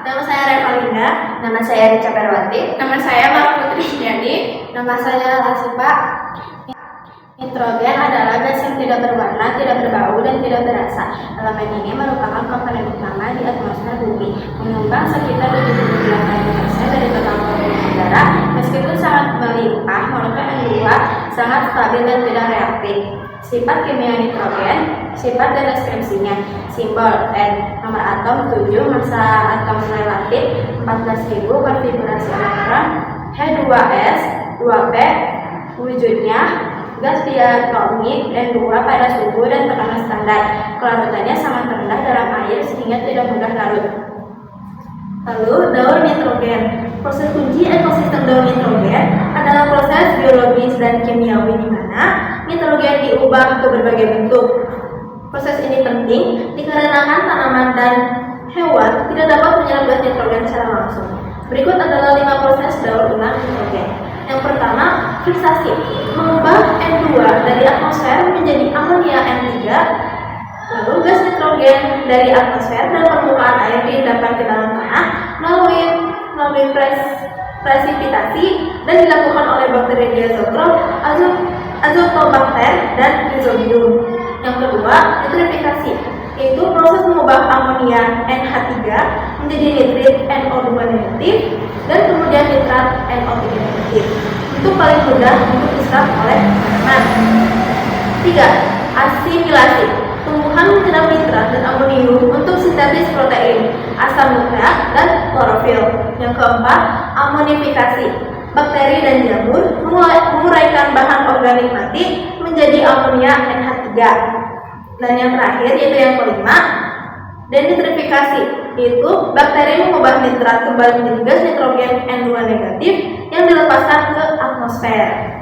Nama saya Revalinda. Nama saya Rica Perwati. Nama saya Mara Putri Suryadi. Nama saya Lasipa. Nitrogen adalah gas yang tidak berwarna, tidak berbau, dan tidak berasa. Elemen ini merupakan komponen utama di atmosfer bumi, menyumbang sekitar 78% dari total volume udara. Meskipun sangat melimpah, molekul N2 sangat stabil dan tidak reaktif. Sifat kimia nitrogen, sifat dan deskripsinya. Simbol N, nomor atom 7, massa atom relatif 14.000, konfigurasi elektron H2S 2P, wujudnya gas diatomik N2 pada suhu dan tekanan standar. Kelarutannya sangat rendah dalam air sehingga tidak mudah larut. Lalu, daur nitrogen. Proses kunci ekosistem daur nitrogen adalah proses biologis dan kimiawi di mana nitrogen diubah ke berbagai bentuk. Proses ini penting dikarenakan tanaman dan hewan tidak dapat menyerap gas nitrogen secara langsung. Berikut adalah 5 proses daur ulang nitrogen. Yang pertama, fiksasi, mengubah N2 dari atmosfer menjadi amonia N3. Lalu gas nitrogen dari atmosfer dan permukaan air diendapkan ke dalam tanah melalui presipitasi dan dilakukan oleh bakteri Diazotrof, Azotobacter, dan Rhizobium. Yang kedua, nitrifikasi, yaitu proses mengubah amonia NH3 menjadi nitrit NO2 negatif dan kemudian nitrat NO3 negatif. Itu paling mudah untuk diserap oleh tanaman. 3. Asimilasi, tumbuhan menyerap nitrat dan amonium untuk sintesis protein, asam nukleat, dan klorofil. Yang keempat, amonifikasi, bakteri dan jamur menguraikan bahan organik mati menjadi amonia NH3. Dan yang terakhir, yaitu yang kelima, denitrifikasi, yaitu bakteri mengubah nitrat kembali menjadi gas nitrogen N2 negatif yang dilepaskan ke atmosfer.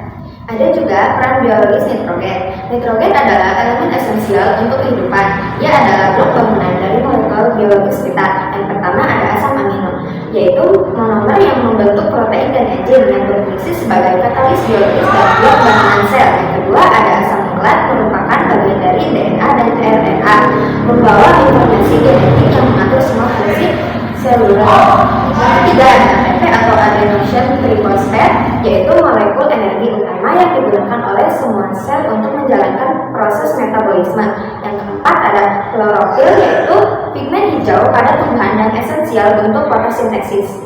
Ada juga peran biologis nitrogen. Nitrogen adalah elemen esensial untuk kehidupan. Ia adalah blok bangunan dari molekul biologis kita. Yang pertama ada asam amino, yaitu monomer yang membentuk protein dan enzim yang berfungsi sebagai katalis biologis dan blok bangunan sel. Yang kedua ada asam nukleat, merupakan bagian dari DNA dan RNA, membawa informasi genetik yang mengatur semua fungsi seluler. Yang ketiga ada ATP atau adenosine triphosphate, yaitu molekul energi utama yang digunakan oleh semua sel untuk menjalankan proses metabolisme. Yang keempat ada klorofil, yaitu pigmen hijau pada tumbuhan dan esensial untuk fotosintesis.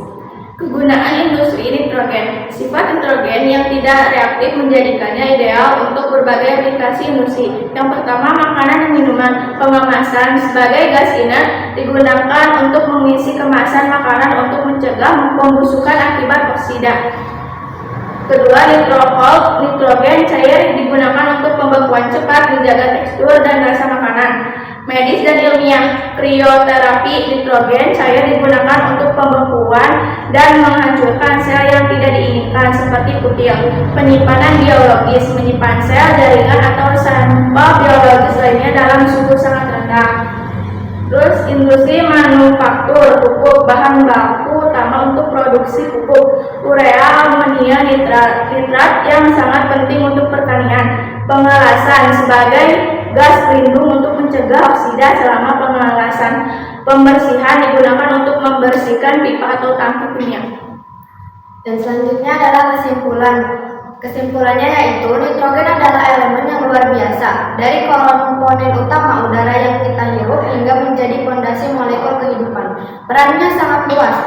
Kegunaan industri nitrogen. Sifat nitrogen yang tidak reaktif menjadikannya ideal untuk berbagai aplikasi industri. Yang pertama, makanan dan minuman. Pengemasan sebagai gas inert digunakan untuk mengisi kemasan makanan untuk mencegah pembusukan akibat oksida. Kedua, nitrogen cair digunakan untuk pembekuan cepat, menjaga tekstur dan rasa makanan. Medis dan ilmiah, krioterapi nitrogen cair digunakan untuk pembekuan dan menghancurkan sel yang tidak diinginkan seperti kutil. Penyimpanan biologis, menyimpan sel, jaringan atau sampel biologis lainnya dalam suhu sangat rendah. Terus industri manufaktur pupuk, bahan baku utama untuk produksi pupuk, urea, amonia, nitrat yang sangat penting untuk pertanian. Pengelasan sebagai gas pelindung untuk mencegah oksida selama pengelasan. Pembersihan digunakan untuk membersihkan pipa atau tangki minyak. Dan selanjutnya adalah kesimpulan. Kesimpulannya yaitu nitrogen adalah elemen yang luar biasa. Dari komponen utama udara yang kita hirup hingga menjadi fondasi molekul kehidupan. Perannya sangat luas,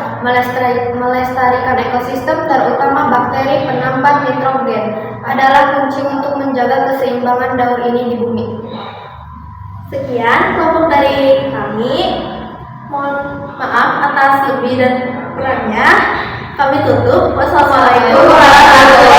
melestarikan ekosistem terutama bakteri penambat nitrogen adalah kunci untuk menjaga keseimbangan daur ini di bumi. Sekian kelompok dari kami. Mohon maaf atas lebih dan kurangnya. Kami tutup. Wassalamualaikum warahmatullahi wabarakatuh.